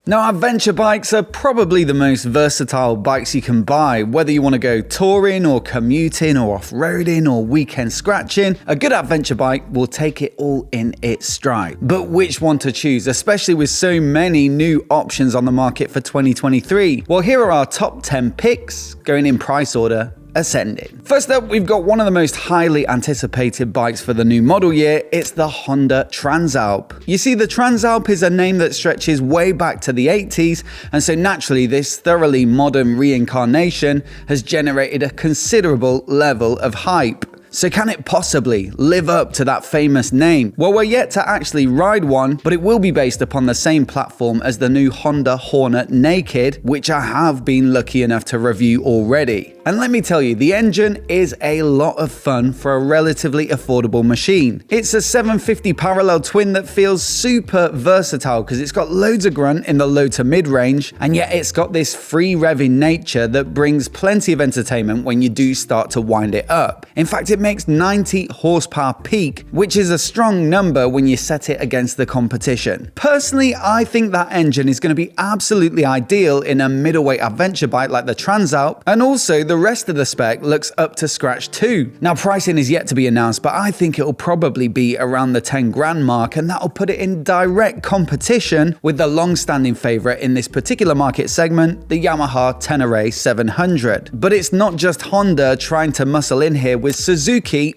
Now, adventure bikes are probably the most versatile bikes you can buy. Whether you want to go touring or commuting or off-roading or weekend scratching, a good adventure bike will take it all in its stride. But which one to choose, especially with so many new options on the market for 2023? Well, here are our top 10 picks, going in price order, ascending. First up, we've got one of the most highly anticipated bikes for the new model year. It's the Honda TRANSALP. You see, the TRANSALP is a name that stretches way back to the 80s, and so naturally this thoroughly modern reincarnation has generated a considerable level of hype. So can it possibly live up to that famous name? Well, we're yet to actually ride one, but it will be based upon the same platform as the new Honda Hornet Naked, which I have been lucky enough to review already. And let me tell you, the engine is a lot of fun for a relatively affordable machine. It's a 750 parallel twin that feels super versatile because it's got loads of grunt in the low to mid range, and yet it's got this free revving nature that brings plenty of entertainment when you do start to wind it up. In fact, it makes 90 horsepower peak, which is a strong number when you set it against the competition. Personally, I think that engine is going to be absolutely ideal in a middleweight adventure bike like the TRANSALP, and also the rest of the spec looks up to scratch too. Now, pricing is yet to be announced, but I think it'll probably be around the 10 grand mark, and that'll put it in direct competition with the long-standing favorite in this particular market segment, the Yamaha Tenere 700. But it's not just Honda trying to muscle in here, with Suzuki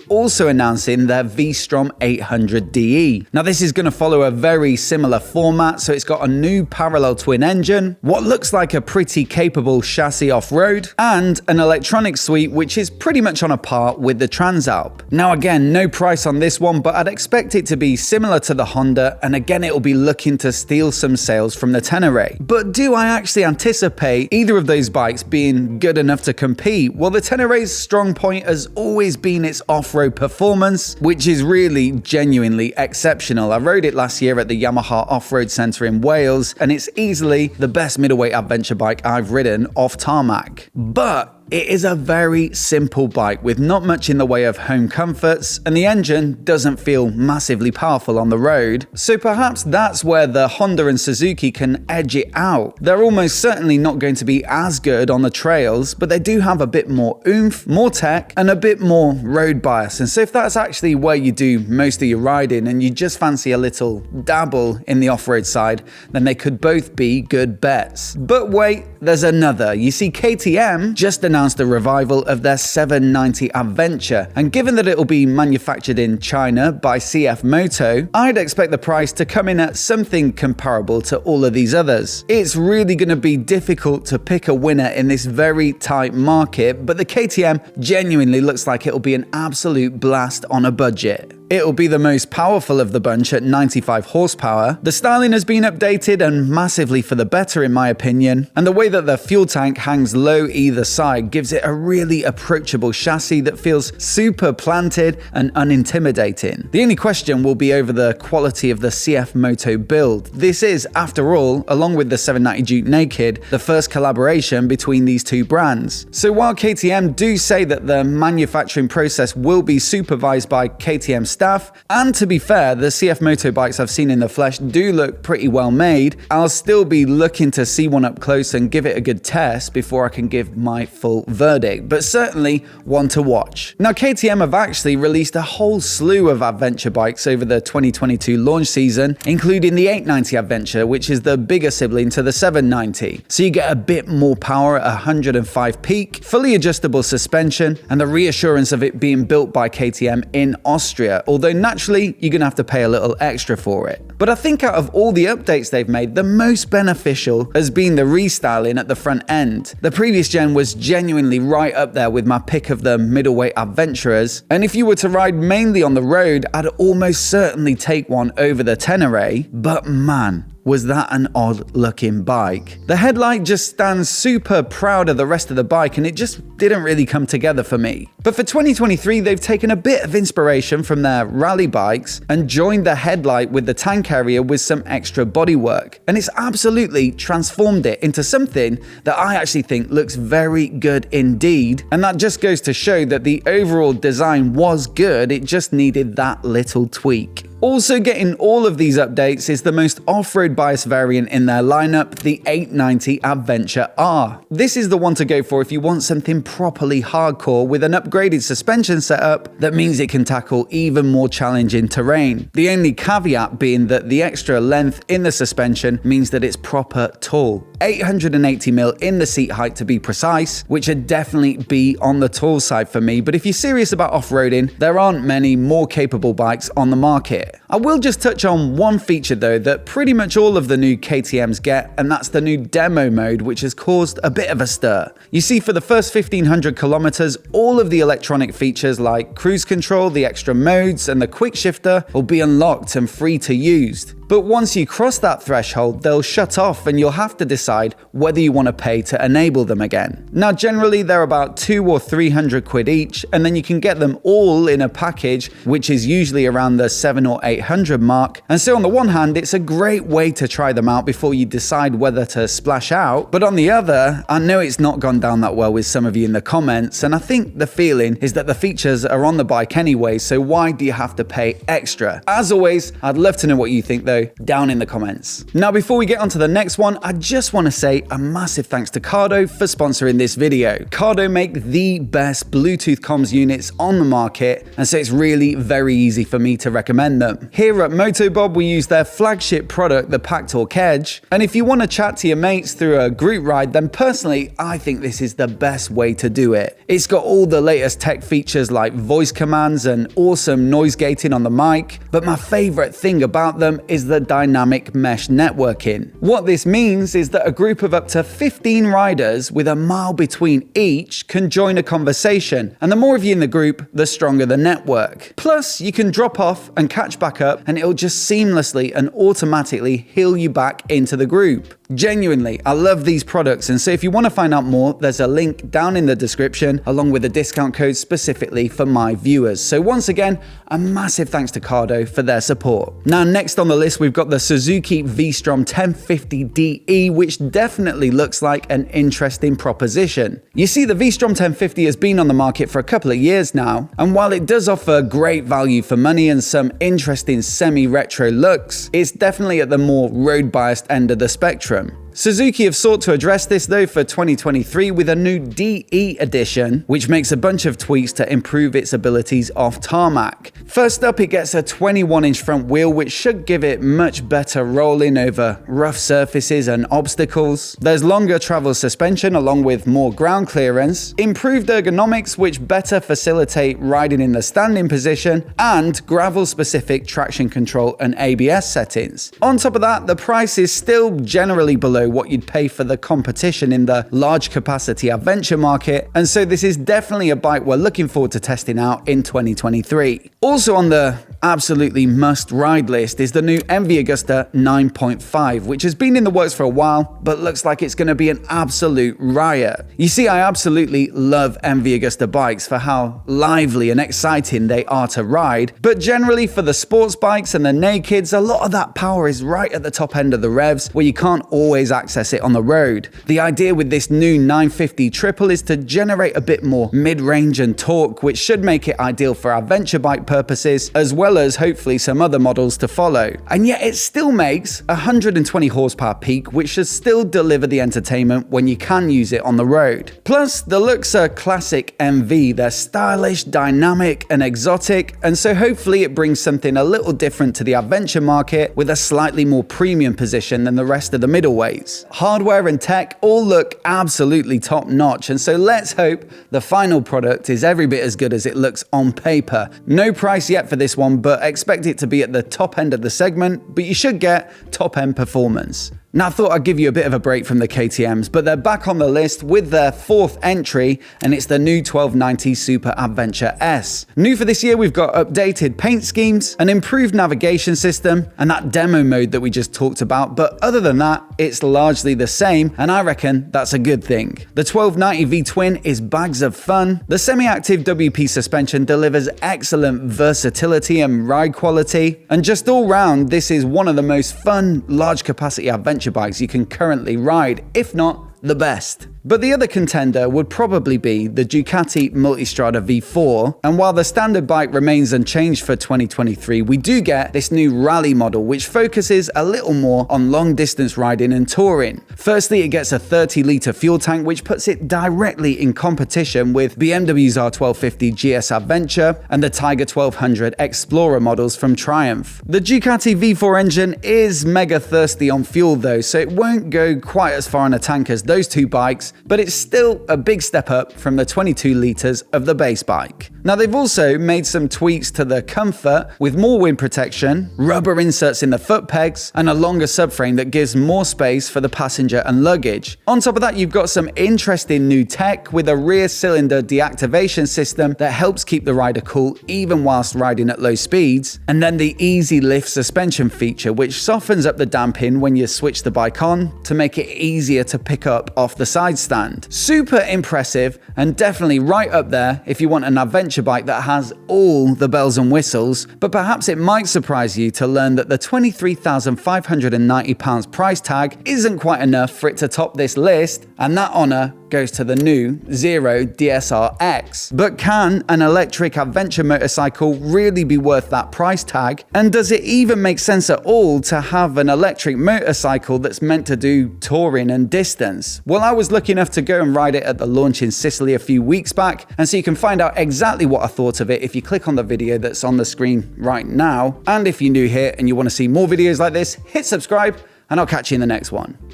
also announcing their V-STROM 800DE. Now, this is going to follow a very similar format, so it's got a new parallel twin engine, what looks like a pretty capable chassis off-road, and an electronic suite which is pretty much on a par with the TRANSALP. Now, again, no price on this one, but I'd expect it to be similar to the Honda, and again, it'll be looking to steal some sales from the Tenere. But do I actually anticipate either of those bikes being good enough to compete? Well, the Tenere's strong point has always been its off-road performance, which is really genuinely exceptional. I rode it last year at the Yamaha Off-Road Centre in Wales, and it's easily the best middleweight adventure bike I've ridden off tarmac. But it is a very simple bike with not much in the way of home comforts, and the engine doesn't feel massively powerful on the road. So perhaps that's where the Honda and Suzuki can edge it out. They're almost certainly not going to be as good on the trails, but they do have a bit more oomph, more tech, and a bit more road bias. And so if that's actually where you do most of your riding and you just fancy a little dabble in the off-road side, then they could both be good bets. But wait, there's another. You see, KTM just announced a revival of their 790 Adventure, and given that it'll be manufactured in China by CF Moto, I'd expect the price to come in at something comparable to all of these others. It's really going to be difficult to pick a winner in this very tight market, but the KTM genuinely looks like it'll be an absolute blast on a budget. It'll be the most powerful of the bunch at 95 horsepower. The styling has been updated and massively for the better in my opinion, and the way that the fuel tank hangs low either side gives it a really approachable chassis that feels super planted and unintimidating. The only question will be over the quality of the CF Moto build. This is, after all, along with the 790 Duke Naked, the first collaboration between these two brands. So while KTM do say that the manufacturing process will be supervised by KTM staff, and to be fair, the CF Moto bikes I've seen in the flesh do look pretty well made, I'll still be looking to see one up close and give it a good test before I can give my full verdict, but certainly one to watch. Now, KTM have actually released a whole slew of adventure bikes over the 2022 launch season, including the 890 Adventure, which is the bigger sibling to the 790. So you get a bit more power at 105 peak, fully adjustable suspension, and the reassurance of it being built by KTM in Austria, although naturally you're gonna have to pay a little extra for it. But I think out of all the updates they've made, the most beneficial has been the restyling at the front end. The previous gen was genuinely right up there with my pick of the middleweight adventurers, and if you were to ride mainly on the road, I'd almost certainly take one over the Tenere, but man, was that an odd looking bike. The headlight just stands super proud of the rest of the bike, and it just didn't really come together for me. But for 2023, they've taken a bit of inspiration from their rally bikes and joined the headlight with the tank area with some extra bodywork, and it's absolutely transformed it into something that I actually think looks very good indeed, and that just goes to show that the overall design was good, it just needed that little tweak. Also getting all of these updates is the most off-road biased variant in their lineup, the 890 Adventure R. This is the one to go for if you want something properly hardcore with an upgraded suspension setup that means it can tackle even more challenging terrain. The only caveat being that the extra length in the suspension means that it's proper tall. 880mm in the seat height to be precise, which would definitely be on the tall side for me, but if you're serious about off-roading, there aren't many more capable bikes on the market. I will just touch on one feature though that pretty much all of the new KTMs get, and that's the new demo mode, which has caused a bit of a stir. You see, for the first 1500 kilometers, all of the electronic features like cruise control, the extra modes, and the quick shifter will be unlocked and free to use. But once you cross that threshold, they'll shut off and you'll have to decide whether you want to pay to enable them again. Now, generally they're about 200 or 300 quid each, and then you can get them all in a package, which is usually around the 700 or 800 mark. And so on the one hand, it's a great way to try them out before you decide whether to splash out. But on the other, I know it's not gone down that well with some of you in the comments, and I think the feeling is that the features are on the bike anyway, so why do you have to pay extra? As always, I'd love to know what you think though, down in the comments. Now, before we get on to the next one, I just want to say a massive thanks to Cardo for sponsoring this video. Cardo make the best Bluetooth comms units on the market, and so it's really very easy for me to recommend them. Here at MOTOBOB, we use their flagship product, the PackTalk Edge, and if you want to chat to your mates through a group ride, then personally, I think this is the best way to do it. It's got all the latest tech features like voice commands and awesome noise gating on the mic, but my favorite thing about them is the dynamic mesh networking. What this means is that a group of up to 15 riders with a mile between each can join a conversation, and the more of you in the group, the stronger the network. Plus, you can drop off and catch back up, and it'll just seamlessly and automatically heal you back into the group. Genuinely, I love these products, and so if you want to find out more, there's a link down in the description along with a discount code specifically for my viewers. So once again, a massive thanks to Cardo for their support. Now, next on the list, we've got the Suzuki V-STROM 1050DE, which definitely looks like an interesting proposition. You see, the V-STROM 1050 has been on the market for a couple of years now, and while it does offer great value for money and some interesting semi-retro looks, it's definitely at the more road-biased end of the spectrum. Suzuki have sought to address this though for 2023 with a new DE edition, which makes a bunch of tweaks to improve its abilities off tarmac. First up, it gets a 21-inch front wheel, which should give it much better rolling over rough surfaces and obstacles. There's longer travel suspension along with more ground clearance, improved ergonomics which better facilitate riding in the standing position, and gravel-specific traction control and ABS settings. On top of that, the price is still generally below what you'd pay for the competition in the large capacity adventure market, and so this is definitely a bike we're looking forward to testing out in 2023. Also on the absolutely must-ride list is the new MV Agusta 9.5, which has been in the works for a while, but looks like it's going to be an absolute riot. You see, I absolutely love MV Agusta bikes for how lively and exciting they are to ride, but generally for the sports bikes and the nakeds, a lot of that power is right at the top end of the revs, where you can't always access it on the road. The idea with this new 950 triple is to generate a bit more mid-range and torque, which should make it ideal for adventure bike purposes, as well as hopefully some other models to follow. And yet it still makes 120 horsepower peak, which should still deliver the entertainment when you can use it on the road. Plus, the looks are classic MV. They're stylish, dynamic, and exotic, and so hopefully it brings something a little different to the adventure market with a slightly more premium position than the rest of the middleweights. Hardware and tech all look absolutely top notch, and so let's hope the final product is every bit as good as it looks on paper. No price yet for this one, but expect it to be at the top end of the segment, but you should get top end performance. Now, I thought I'd give you a bit of a break from the KTMs, but they're back on the list with their fourth entry, and it's the new 1290 Super Adventure S. New for this year, we've got updated paint schemes, an improved navigation system, and that demo mode that we just talked about, but other than that, it's largely the same, and I reckon that's a good thing. The 1290 V-Twin is bags of fun, the semi-active WP suspension delivers excellent versatility and ride quality, and just all round, this is one of the most fun large capacity adventure bikes you can currently ride, if not the best. But the other contender would probably be the Ducati Multistrada V4, and while the standard bike remains unchanged for 2023, we do get this new rally model which focuses a little more on long distance riding and touring. Firstly, it gets a 30-litre fuel tank which puts it directly in competition with BMW's R1250 GS Adventure and the Tiger 1200 Explorer models from Triumph. The Ducati V4 engine is mega thirsty on fuel though, so it won't go quite as far in a tank as those two bikes, but it's still a big step up from the 22 litres of the base bike. Now they've also made some tweaks to the comfort with more wind protection, rubber inserts in the foot pegs, and a longer subframe that gives more space for the passenger and luggage. On top of that, you've got some interesting new tech with a rear cylinder deactivation system that helps keep the rider cool even whilst riding at low speeds, and then the easy lift suspension feature which softens up the damping when you switch the bike on to make it easier to pick up off the side stand. Super impressive and definitely right up there if you want an adventure bike that has all the bells and whistles, but perhaps it might surprise you to learn that the £23,590 price tag isn't quite enough for it to top this list, and that honour goes to the new Zero DSR-X. But can an electric adventure motorcycle really be worth that price tag? And does it even make sense at all to have an electric motorcycle that's meant to do touring and distance? Well, I was lucky enough to go and ride it at the launch in Sicily a few weeks back, and so you can find out exactly what I thought of it if you click on the video that's on the screen right now. And if you're new here and you want to see more videos like this, hit subscribe, and I'll catch you in the next one.